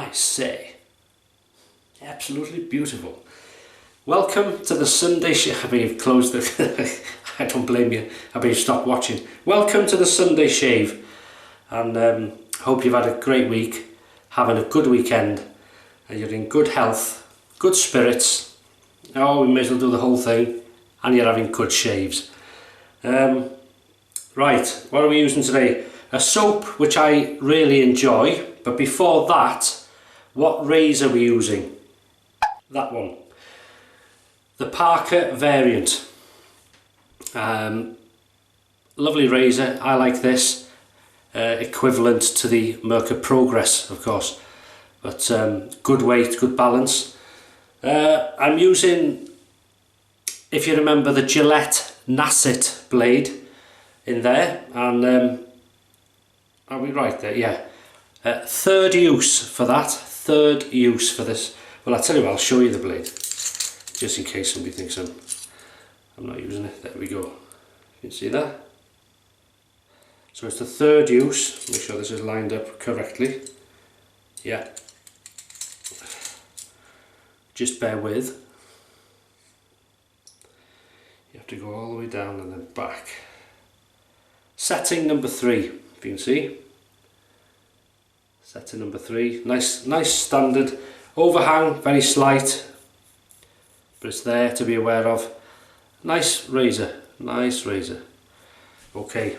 I say. Absolutely beautiful. Welcome to the Sunday shave. I mean, you've closed the... I don't blame you. I mean, you've stopped watching. Welcome to the Sunday shave. And hope you've had a great week, having a good weekend, and you're in good health, good spirits. Oh, we may as well do the whole thing, and you're having good shaves. Right, what are we using today? A soap which I really enjoy, but before that, what razor are we using? That one. The Parker variant. Lovely razor, I like this. Equivalent to the Merkur Progress, of course, but good weight, good balance. I'm using, if you remember, the Gillette Nasset blade in there, and are we right there? Yeah. Third use for that. Third use for this. Well, I'll tell you what, I'll show you the blade, just in case somebody thinks I'm not using it. There we go. You can see that. So it's the third use. Make sure this is lined up correctly. Yeah. Just bear with. You have to go all the way down and then back. Setting number 3, if you can see. Setting number 3. Nice standard. Overhang, very slight, but it's there to be aware of. Nice razor, nice razor. Okay,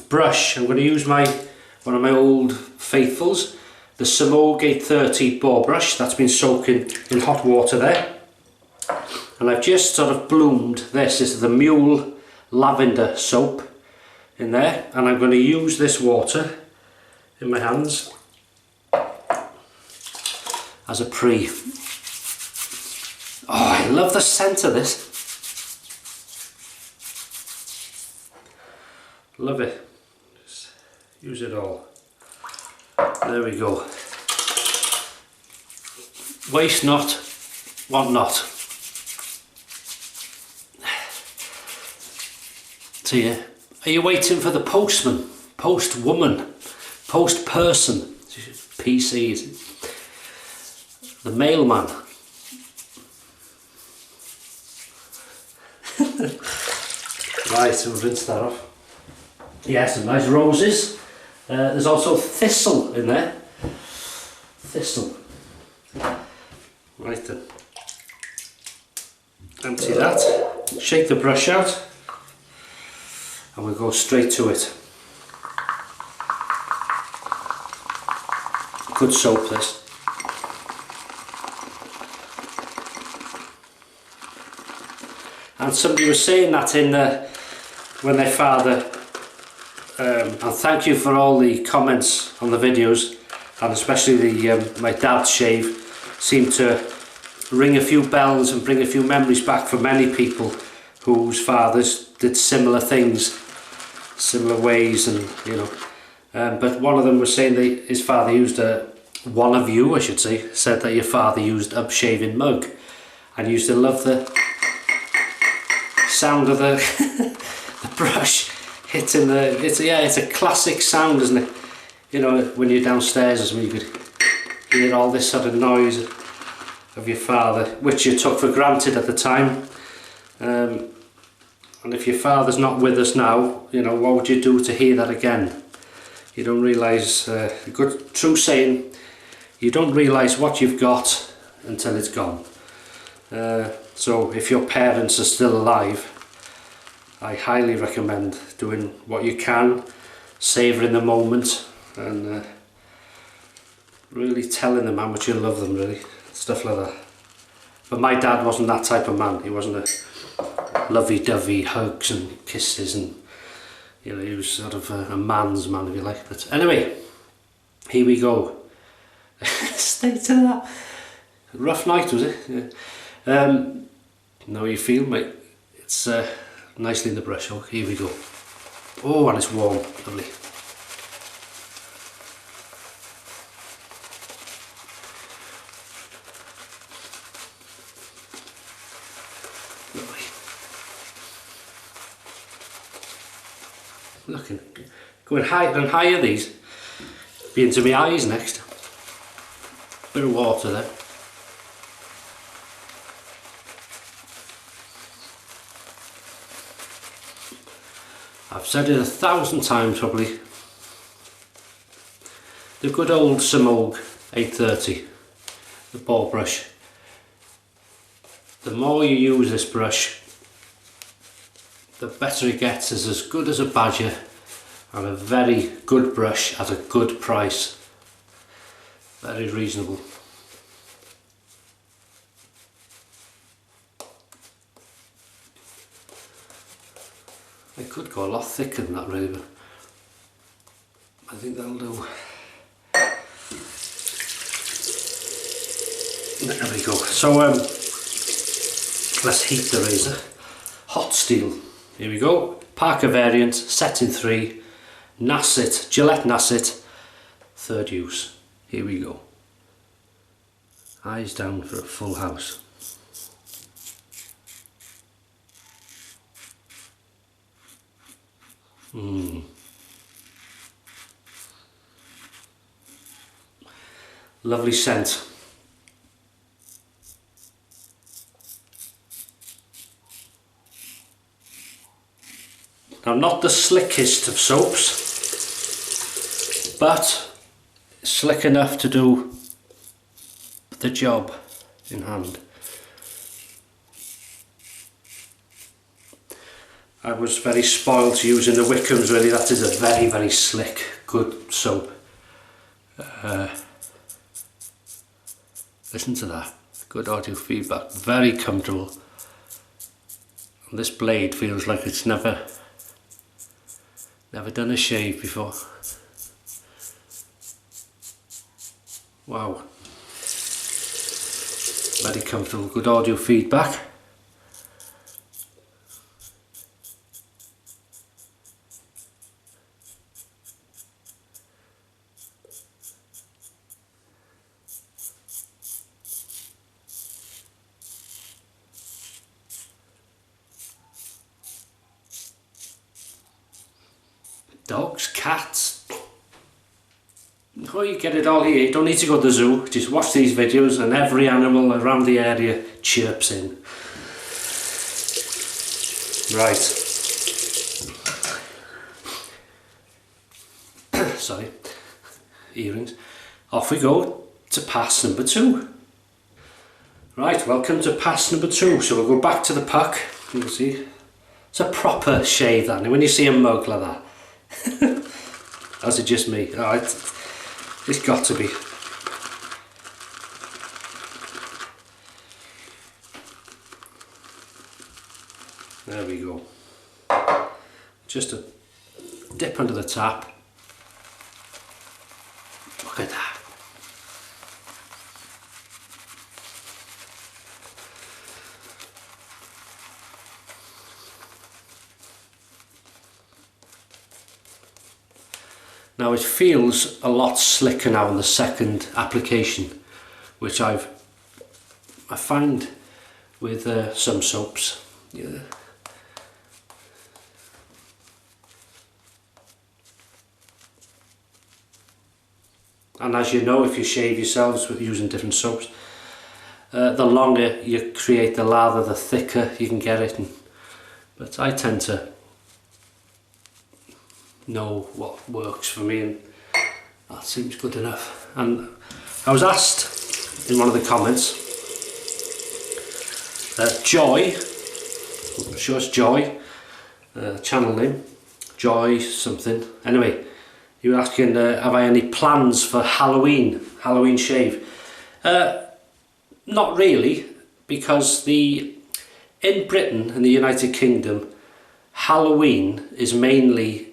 brush. I'm going to use one of my old faithfuls, the Semogue 830 Boar brush. That's been soaking in hot water there, and I've just sort of bloomed this. This is the Muhle Lavender soap in there, and I'm going to use this water in my hands as a pre. Oh, I love the scent of this. Love it. Just use it all. There we go. Waste not, want not. So yeah, are you waiting for the postman, postwoman, postperson, PCs, the mailman? Right, so we'll rinse that off. Yeah, some nice roses. There's also thistle in there. Thistle. Right then. Empty that. Shake the brush out. And we'll go straight to it. Good soap, this. And somebody was saying that when their father, and thank you for all the comments on the videos, and especially my dad's shave seemed to ring a few bells and bring a few memories back for many people whose fathers did similar things, similar ways, and you know. But one of them was saying that his father used one of you, I should say, said that your father used a shaving mug, and used to love the sound of the the brush hitting the. It's a classic sound, isn't it? You know, when you're downstairs or something, you could hear all this sort of noise of your father, which you took for granted at the time. And if your father's not with us now, you know, what would you do to hear that again? You don't realise, a good true saying, you don't realise what you've got until it's gone. So if your parents are still alive, I highly recommend doing what you can, savouring the moment, and really telling them how much you love them, really, stuff like that. But my dad wasn't that type of man. He wasn't a lovey-dovey hugs and kisses, and you know, he was sort of a man's man, if you like. But anyway, here we go. Stay to that. Rough night, was it? Yeah. Now you feel, mate. It's nicely in the brush. Oh, here we go. Oh, and it's warm. Lovely. Lovely. Looking, going higher and higher, these. Be into my eyes next. Bit of water there. I've said it 1,000 times probably. The good old Semogue 830, the Boar brush. The more you use this brush, the better it gets. It's as good as a Badger and a very good brush at a good price. Very reasonable. It could go a lot thicker than that really, but I think that'll do. There we go. So let's heat the razor. Hot steel. Here we go. Parker variant, set in 3. Nasset, Gillette Nasset, 3rd use. Here we go. Eyes down for a full house. Lovely scent. Now, not the slickest of soaps, but slick enough to do the job in hand. I was very spoilt using the Wickham's really. That is a very, very slick, good soap. Listen to that, good audio feedback, very comfortable. And this blade feels like it's never done a shave before. Wow. Very comfortable, good audio feedback. Dogs, cats, oh, you get it all here. You don't need to go to the zoo, just watch these videos and every animal around the area chirps in. Right. Sorry, earrings. Off we go to pass number 2. Right, welcome to pass number 2. So we'll go back to the puck. You can see it's a proper shave, that. When you see a mug like that. Or is it just me? Oh, it's got to be. There we go. Just a dip under the tap. Look at that. Now it feels a lot slicker now in the second application, which I find with some soaps. Yeah. And as you know, if you shave yourselves with using different soaps, the longer you create the lather, the thicker you can get it. But I tend to know what works for me, and that seems good enough. And I was asked in one of the comments, Joy, I'm sure it's Joy, channel name, Joy something. Anyway, you were asking, have I any plans for Halloween shave? Not really, because in Britain and the United Kingdom, Halloween is mainly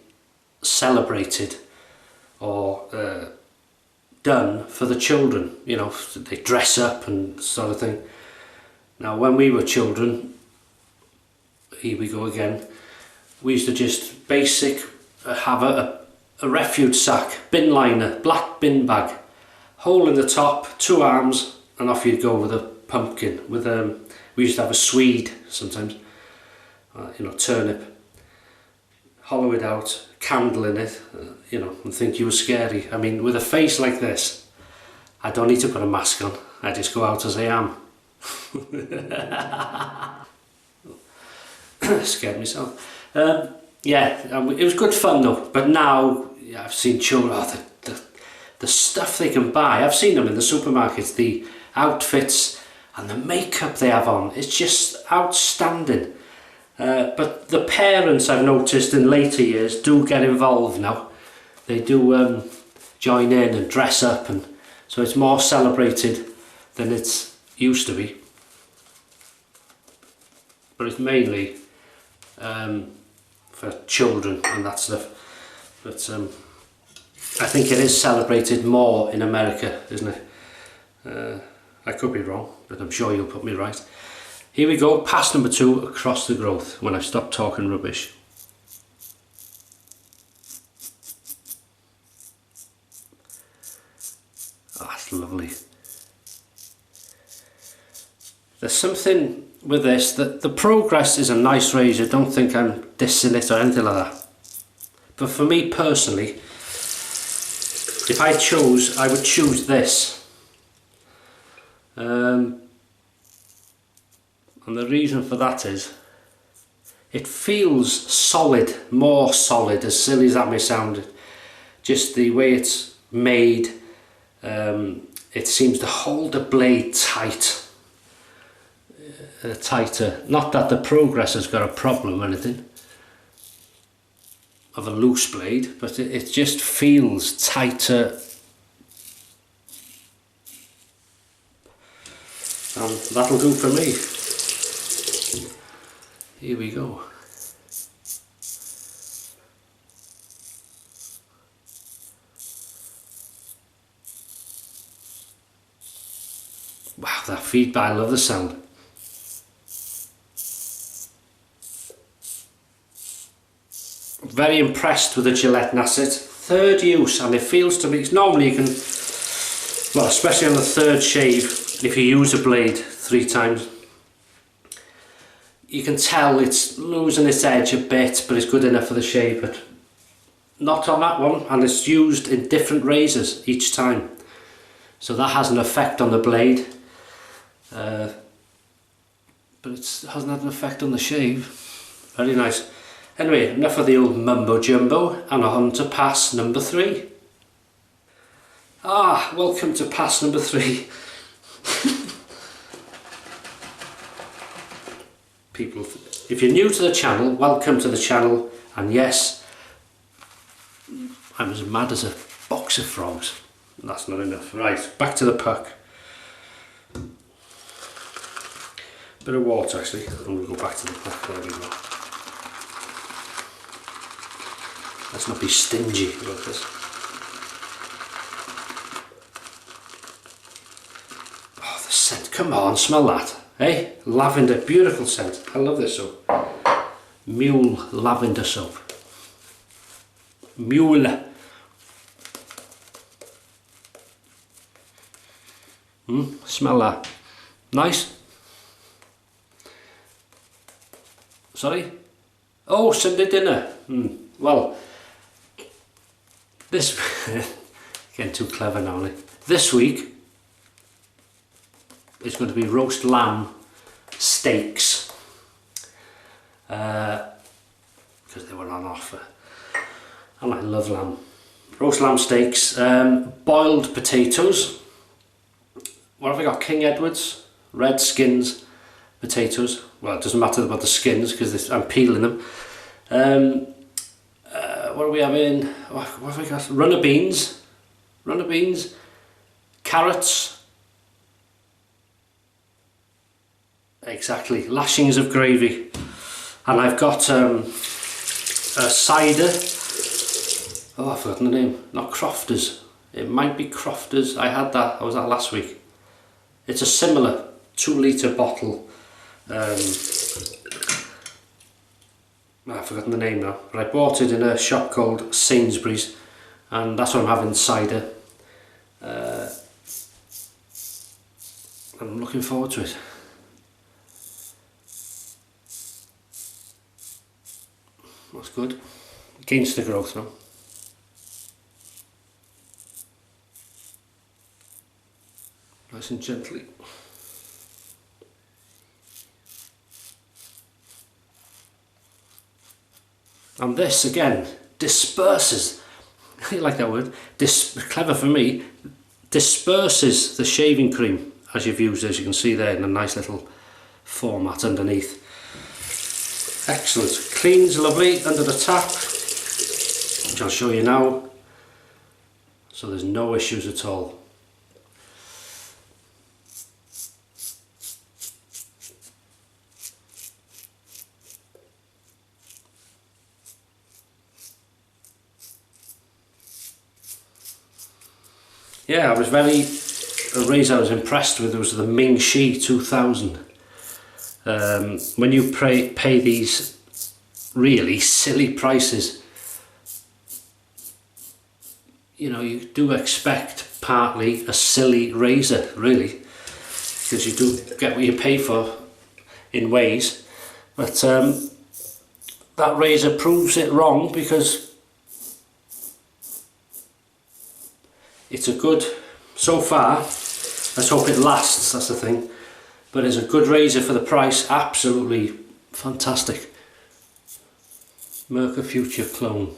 celebrated or done for the children. You know, they dress up and sort of thing. Now, when we were children, here we go again, we used to just have a refuge sack, bin liner, black bin bag, hole in the top, 2 arms, and off you'd go with a pumpkin. With we used to have a swede sometimes, you know, turnip, hollow it out, candle in it, you know, and think you were scary. I mean, with a face like this, I don't need to put a mask on, I just go out as I am. Scared myself. Yeah, it was good fun though, but now yeah, I've seen children, the stuff they can buy, I've seen them in the supermarkets, the outfits and the makeup they have on, it's just outstanding. But the parents, I've noticed in later years, do get involved now. They do join in and dress up, and so it's more celebrated than it used to be. But it's mainly for children and that stuff. But I think it is celebrated more in America, isn't it? I could be wrong, but I'm sure you'll put me right. Here we go, pass number 2, across the growth, when I've stopped talking rubbish. Oh, that's lovely. There's something with this, that the Progress is a nice razor, don't think I'm dissing it or anything like that. But for me personally, if I chose, I would choose this. And the reason for that is, it feels solid, more solid, as silly as that may sound. Just the way it's made, it seems to hold the blade tight. Tighter. Not that the Progress has got a problem or anything of a loose blade, but it just feels tighter. And that'll do for me. Here we go. Wow, that feedback, I love the sound. Very impressed with the Gillette Nasset. Third use, and it feels to me, normally you can, well, especially on the third shave, if you use a blade 3 times, you can tell it's losing its edge a bit, but it's good enough for the shave. But not on that one, and it's used in different razors each time, so that has an effect on the blade, but it hasn't had an effect on the shave. Very nice. Anyway, enough of the old mumbo jumbo, and on to pass number 3. Welcome to pass number 3. People, if you're new to the channel, welcome to the channel, and yes, I'm as mad as a box of frogs. That's not enough. Right, back to the puck. Bit of water actually, and we'll go back to the puck. There we go. Let's not be stingy about this. Oh, the scent, come on, smell that. Hey, lavender, beautiful scent. I love this soap. Muhle Lavender soap. Muhle. Smell that. Nice. Sorry? Oh, Sunday dinner. Well, this, getting too clever now, aren't I? This week, it's going to be roast lamb steaks, because they were on offer, and I love lamb. Roast lamb steaks, boiled potatoes. What have I got? King Edwards, red skins potatoes. Well, it doesn't matter about the skins because I'm peeling them. What are we having? What have I got? Runner beans, carrots. Exactly, lashings of gravy, and I've got a cider. Oh, I've forgotten the name. Not Crofters. It might be Crofters. I had that. I was at last week. It's a similar 2 litre bottle. I've forgotten the name now, but I bought it in a shop called Sainsbury's, and that's what I'm having, cider. I'm looking forward to it. That's good. Against the growth now. nice and gently. And this again disperses, I like that word, clever for me, disperses the shaving cream as you've used, as you can see there in a nice little format underneath. Excellent, cleans lovely under the tap, which I'll show you now, so there's no issues at all. Yeah, a razor I was impressed with was the Ming Shi 2000. When you pay these really silly prices, you know, you do expect partly a silly razor, really, because you do get what you pay for in ways, but that razor proves it wrong, because it's a good, so far, let's hope it lasts, that's the thing, but it's a good razor for the price, absolutely fantastic. Merkur Future clone.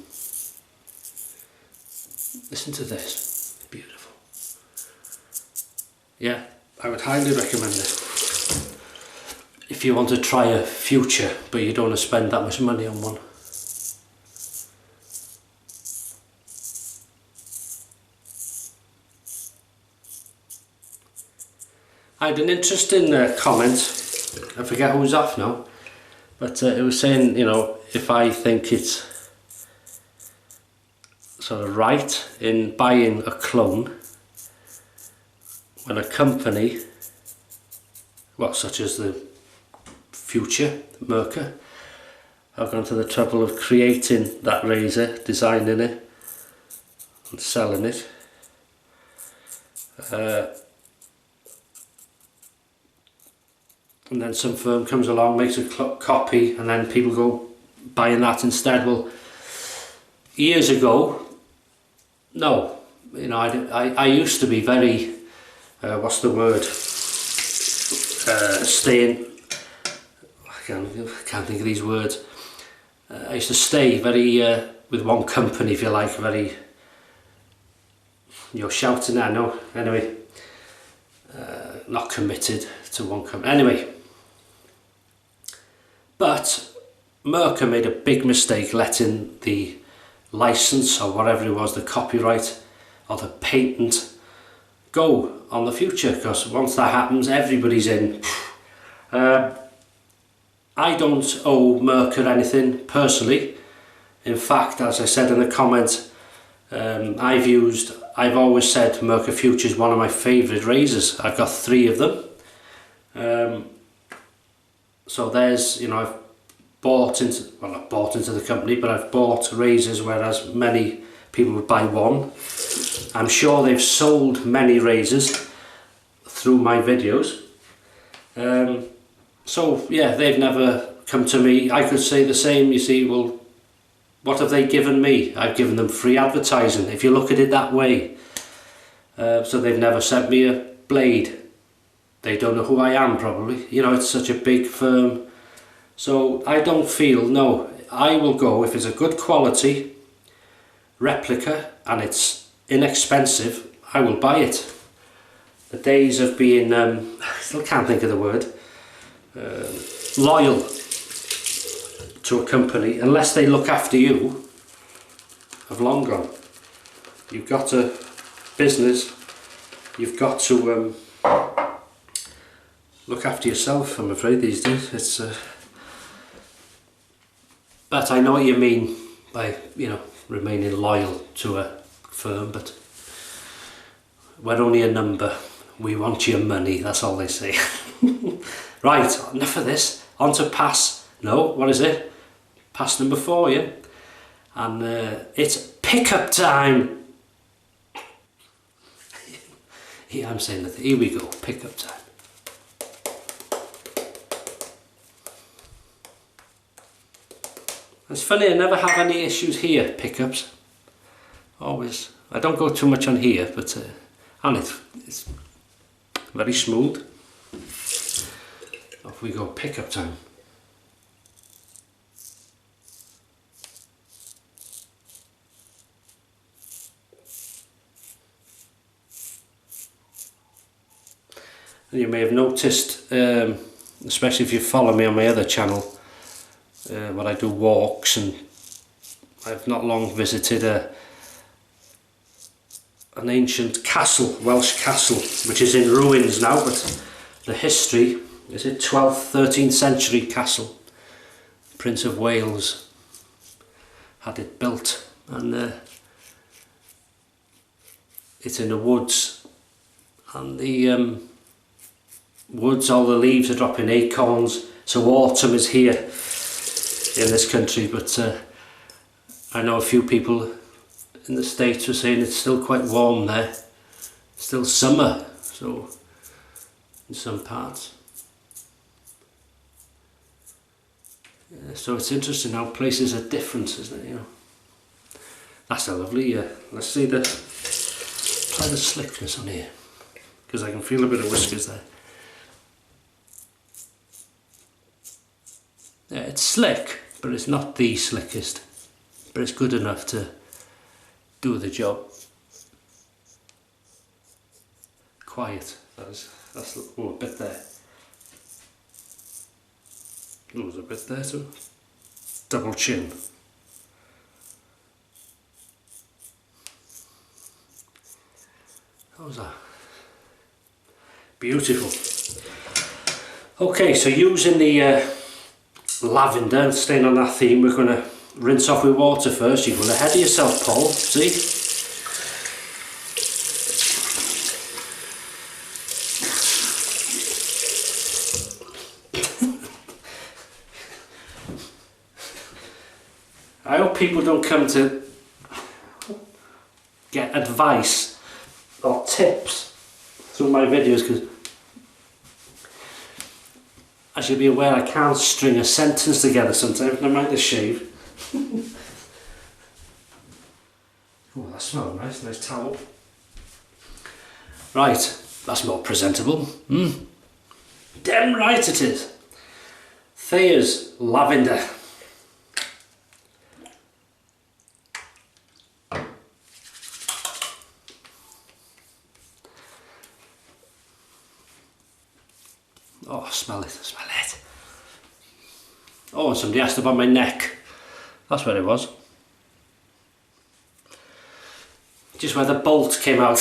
Listen to this, beautiful. Yeah, I would highly recommend it. If you want to try a Future, but you don't want to spend that much money on one. I had an interesting comment, I forget who's off now, but it was saying, you know, if I think it's sort of right in buying a clone when a company, well, such as the Future, Merkur, have gone to the trouble of creating that razor, designing it and selling it. And then some firm comes along, makes a copy, and then people go buying that instead. Well, years ago, no, you know, I used to be very, what's the word, staying, I can't think of these words, I used to stay very, with one company, if you like, very, you're shouting there, no, anyway, not committed to one company, anyway. But Merkur made a big mistake letting the license, or whatever it was, the copyright or the patent, go on the Future, because once that happens, everybody's in. I don't owe Merkur anything personally. In fact, as I said in the comment, I've always said Merkur Future is one of my favourite razors. I've got 3 of them. So there's, you know, I've bought into, well, not bought into the company, but I've bought razors, whereas many people would buy one. I'm sure they've sold many razors through my videos. So yeah, they've never come to me. I could say the same, you see. Well, what have they given me? I've given them free advertising, if you look at it that way. So they've never sent me a blade. They don't know who I am, probably. You know, it's such a big firm. So I don't feel, no, I will go, if it's a good quality replica and it's inexpensive, I will buy it. The days of being, I still can't think of the word, loyal to a company, unless they look after you, have long gone. You've got a business, you've got to look after yourself, I'm afraid, these days. It's but I know what you mean by, you know, remaining loyal to a firm, but we're only a number. We want your money, that's all they say. Right, enough of this. On to pass, no, what is it? Pass number 4, yeah? And it's pickup time. Yeah, I'm saying that. Here we go, pickup time. It's funny, I never have any issues here, pickups. Always. I don't go too much on here, but and it's very smooth. Off we go, pickup time. And you may have noticed, especially if you follow me on my other channel, when I do walks, and I've not long visited an ancient castle, Welsh castle, which is in ruins now, but the history is a 12th, 13th century castle. Prince of Wales had it built, and it's in the woods, and the woods, all the leaves are dropping acorns, so autumn is here in this country. But I know a few people in the States were saying it's still quite warm there, still summer, so in some parts. Yeah, so it's interesting how places are different, isn't it? You know, that's a lovely. Let's see try the slickness on here, because I can feel a bit of whiskers there. Yeah, it's slick, but it's not the slickest, but it's good enough to do the job. Quiet, that's oh, a bit there. Oh, there's a bit there too. Double chin. How's that? Beautiful. Okay, so using the lavender and staying on that theme, we're going to rinse off with water first. You're going ahead of yourself, Paul, see? I hope people don't come to get advice or tips through my videos, because as you'll be aware, I can't string a sentence together sometimes, no mind the shave. Oh, that smells nice, nice towel. Right, that's more presentable. Damn right it is. Thayer's Lavender. Oh, smell it, smell it. Oh, and somebody asked about my neck. That's where it was. Just where the bolt came out.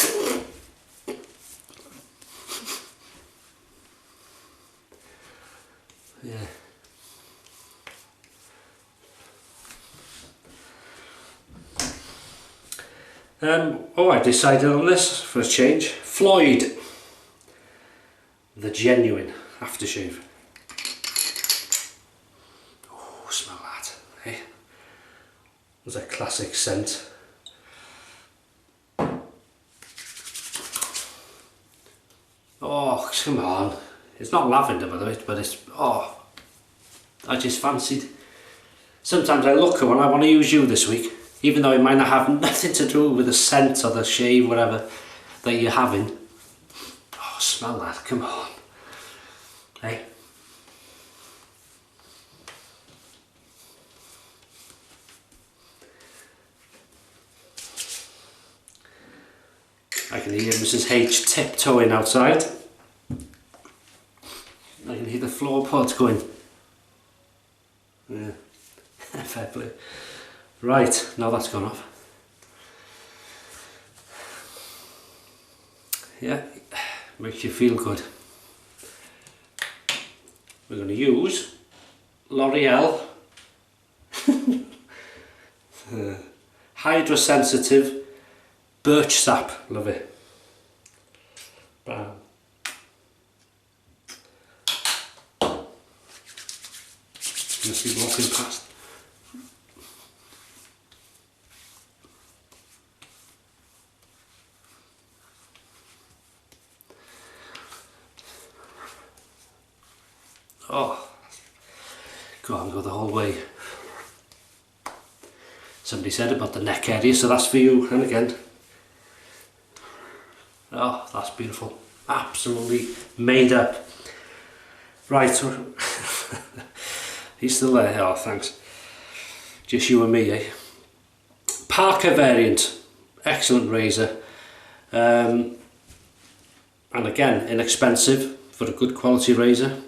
Yeah. Oh, I decided on this for a change. Floyd, the genuine aftershave. Oh, smell that, hey? It was a classic scent. Oh, come on. It's not lavender, by the way, but it's, oh, I just fancied. Sometimes I look at one, I want to use you this week, even though it might not have nothing to do with the scent or the shave, whatever, that you're having. Oh, smell that, come on. Hey. I can hear Mrs. H tiptoeing outside. I can hear the floorboards going. Yeah, fair play. Right, now that's gone off. Yeah, makes you feel good. We're going to use L'Oreal Hydrosensitive Birch Sap. Love it. Bam. Must be walking past. Oh, go on, go the whole way. Somebody said about the neck area, so that's for you. And again, oh, that's beautiful. absolutely made up. Right, he's still there. Oh, thanks. Just you and me, eh? Parker variant, excellent razor, and again inexpensive for a good quality razor,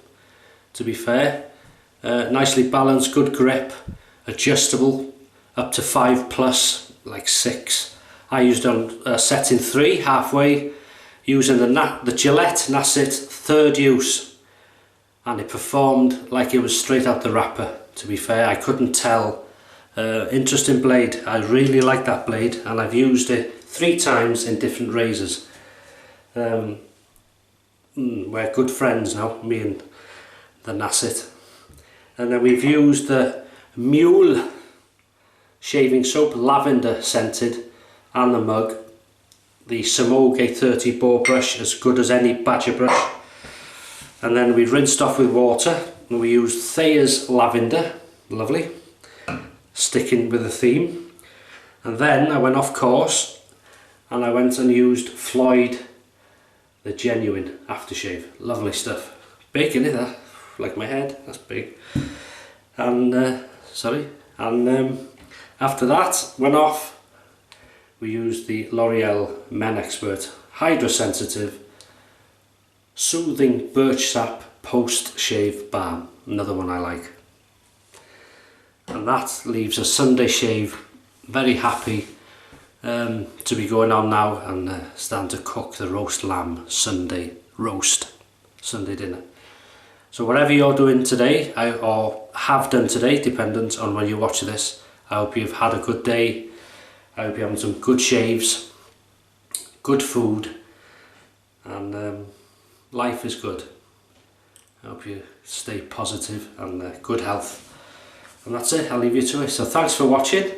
to be fair. Nicely balanced, good grip, adjustable up to 5+, like 6. I used on setting 3 halfway, using the Gillette Nasset third use, and it performed like it was straight out the wrapper. To be fair, I couldn't tell. Interesting blade. I really like that blade, and I've used it 3 times in different razors. We're good friends now, me and the Nasset. And then we've used the Muhle shaving soap, lavender scented, and the mug. The Semogue 830 Boar brush, as good as any badger brush. And then we rinsed off with water, and we used Thayer's lavender, lovely, sticking with the theme. And then I went off course and I went and used Floyd, the genuine aftershave. Lovely stuff. Big, isn't it, that? Like my head, that's big. And after that went off, we used the L'Oreal Men Expert Hydra Sensitive Soothing Birch Sap Post Shave Balm, another one I like. And that leaves a Sunday shave very happy to be going on now and starting to cook the roast lamb Sunday dinner. So whatever you're doing today, or have done today, dependent on when you watch this, I hope you've had a good day. I hope you're having some good shaves, good food, and life is good. I hope you stay positive and good health. And that's it, I'll leave you to it. So thanks for watching,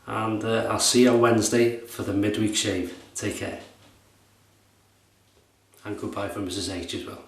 and I'll see you on Wednesday for the midweek shave. Take care. And goodbye from Mrs H as well.